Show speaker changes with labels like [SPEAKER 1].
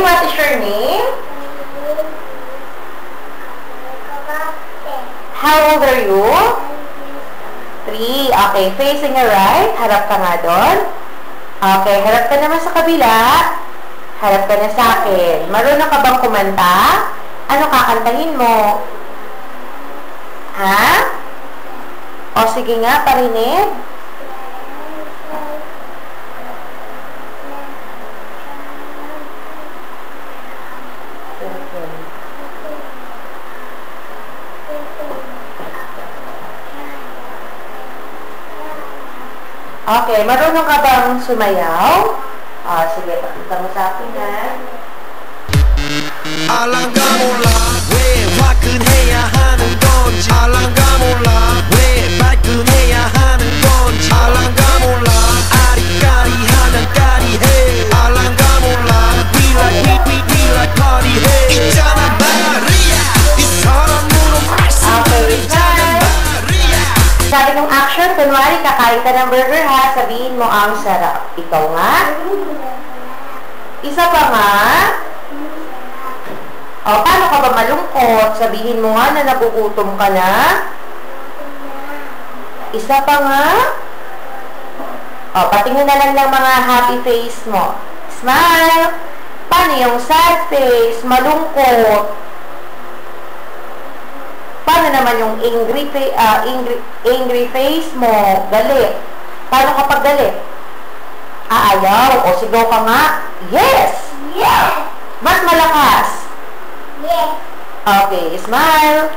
[SPEAKER 1] what is your name? How old are you? 3. Okay, facing your right. Harap ka nga doon. Okay, harap ka naman sa kabila. Harap ka na sa akin. Marunong ka bang kumanta? Ano kakantahin mo? Ha? O sige nga, parinig. Okay, marunong ka bang sumayaw? Sige, pakita mo sa akin, ha?
[SPEAKER 2] 알랑가 몰라 왜 화끈해야 하는 건지 알랑가 몰라 왜 발끈해야 하는 건지 알랑가 몰라 아리까리하면 까리해 알랑가 몰라 we like party 해 있잖아 마리아 이 사람 눈은 말씀드리잖아 마리아
[SPEAKER 1] Sabi ng action, kunwari kakain ka ng burger, ha? Sabihin mo ang sarap. Ikaw nga. Isa pa nga. O, paano ka ba malungkot? Sabihin mo nga na nagugutom ka na. Isa pa nga. O, patingin na lang ng mga happy face mo. Smile. Paano yung sad face? Malungkot. Paano naman yung angry face mo? Galit. Paano kapag galit? Ayaw. O, sigaw ka nga. Yes!
[SPEAKER 3] Yes!
[SPEAKER 1] Mas malakas.
[SPEAKER 3] Yes.
[SPEAKER 1] Okay, smile.